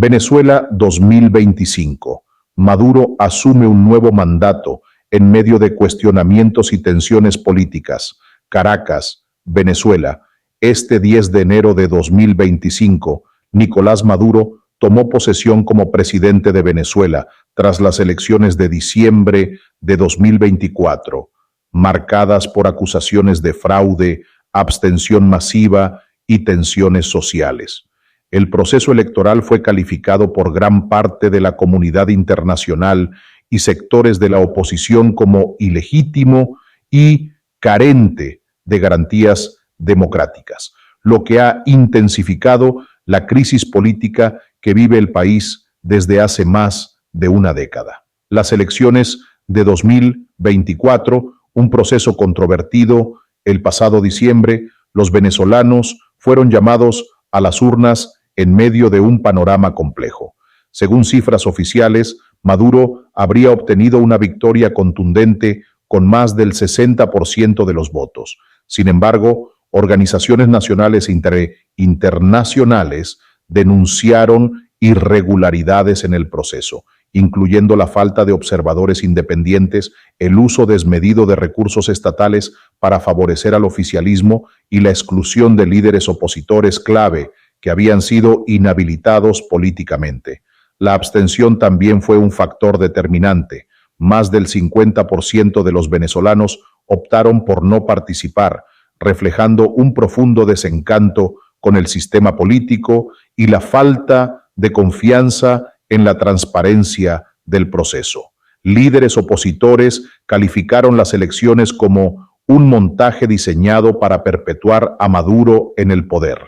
Venezuela 2025. Maduro asume un nuevo mandato en medio de cuestionamientos y tensiones políticas. Caracas, Venezuela. Este 10 de enero de 2025, Nicolás Maduro tomó posesión como presidente de Venezuela tras las elecciones de diciembre de 2024, marcadas por acusaciones de fraude, abstención masiva y tensiones sociales. El proceso electoral fue calificado por gran parte de la comunidad internacional y sectores de la oposición como ilegítimo y carente de garantías democráticas, lo que ha intensificado la crisis política que vive el país desde hace más de una década. Las elecciones de 2024, un proceso controvertido, el pasado diciembre, los venezolanos fueron llamados a las urnas en medio de un panorama complejo. Según cifras oficiales, Maduro habría obtenido una victoria contundente con más del 60% de los votos. Sin embargo, organizaciones nacionales e internacionales denunciaron irregularidades en el proceso, incluyendo la falta de observadores independientes, el uso desmedido de recursos estatales para favorecer al oficialismo y la exclusión de líderes opositores clave que habían sido inhabilitados políticamente. La abstención también fue un factor determinante. Más del 50% de los venezolanos optaron por no participar, reflejando un profundo desencanto con el sistema político y la falta de confianza en la transparencia del proceso. Líderes opositores calificaron las elecciones como un montaje diseñado para perpetuar a Maduro en el poder.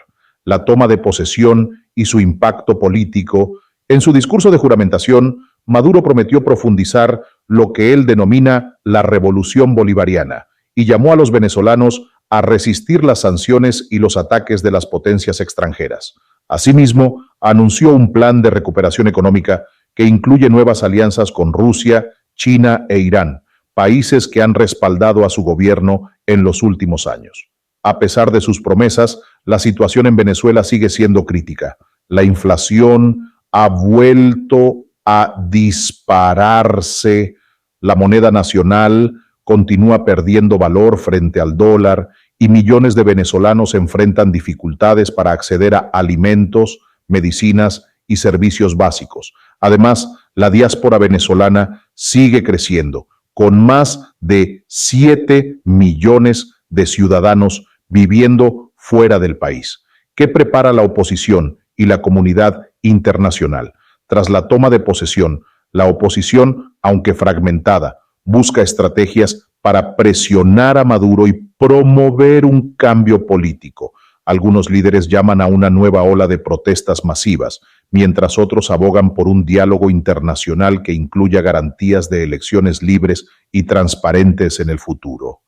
La toma de posesión y su impacto político. En su discurso de juramentación, Maduro prometió profundizar lo que él denomina la revolución bolivariana y llamó a los venezolanos a resistir las sanciones y los ataques de las potencias extranjeras. Asimismo, anunció un plan de recuperación económica que incluye nuevas alianzas con Rusia, China e Irán, países que han respaldado a su gobierno en los últimos años. A pesar de sus promesas, la situación en Venezuela sigue siendo crítica. La inflación ha vuelto a dispararse. La moneda nacional continúa perdiendo valor frente al dólar y millones de venezolanos enfrentan dificultades para acceder a alimentos, medicinas y servicios básicos. Además, la diáspora venezolana sigue creciendo, con más de 7 millones de ciudadanos viviendo fuera del país. ¿Qué prepara la oposición y la comunidad internacional? Tras la toma de posesión, la oposición, aunque fragmentada, busca estrategias para presionar a Maduro y promover un cambio político. Algunos líderes llaman a una nueva ola de protestas masivas, mientras otros abogan por un diálogo internacional que incluya garantías de elecciones libres y transparentes en el futuro.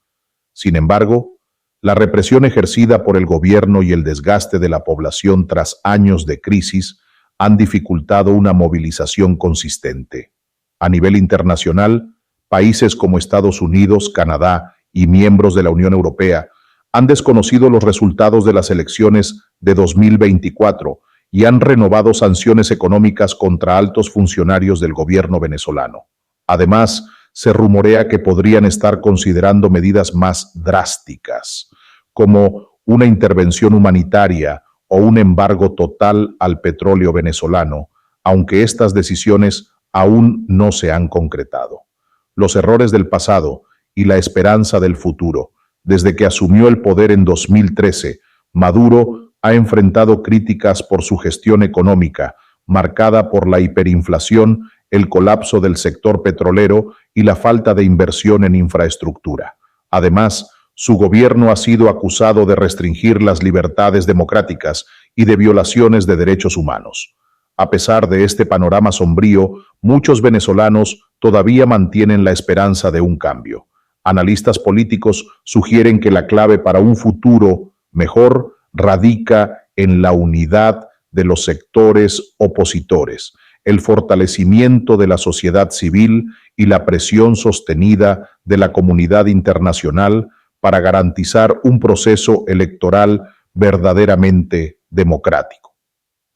Sin embargo, la represión ejercida por el gobierno y el desgaste de la población tras años de crisis han dificultado una movilización consistente. A nivel internacional, países como Estados Unidos, Canadá y miembros de la Unión Europea han desconocido los resultados de las elecciones de 2024 y han renovado sanciones económicas contra altos funcionarios del gobierno venezolano. Además, se rumorea que podrían estar considerando medidas más drásticas, como una intervención humanitaria o un embargo total al petróleo venezolano, aunque estas decisiones aún no se han concretado. Los errores del pasado y la esperanza del futuro. Desde que asumió el poder en 2013, Maduro ha enfrentado críticas por su gestión económica, marcada por la hiperinflación, el colapso del sector petrolero y la falta de inversión en infraestructura. Además, su gobierno ha sido acusado de restringir las libertades democráticas y de violaciones de derechos humanos. A pesar de este panorama sombrío, muchos venezolanos todavía mantienen la esperanza de un cambio. Analistas políticos sugieren que la clave para un futuro mejor radica en la unidad de los sectores opositores, el fortalecimiento de la sociedad civil y la presión sostenida de la comunidad internacional para garantizar un proceso electoral verdaderamente democrático.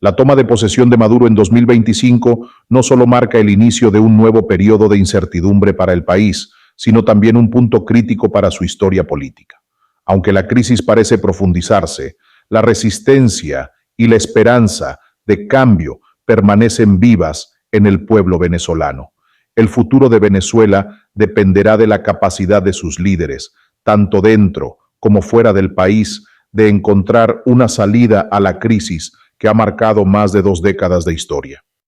La toma de posesión de Maduro en 2025 no solo marca el inicio de un nuevo periodo de incertidumbre para el país, sino también un punto crítico para su historia política. Aunque la crisis parece profundizarse, la resistencia y la esperanza de cambio permanecen vivas en el pueblo venezolano. El futuro de Venezuela dependerá de la capacidad de sus líderes, tanto dentro como fuera del país, de encontrar una salida a la crisis que ha marcado más de 2 décadas de historia.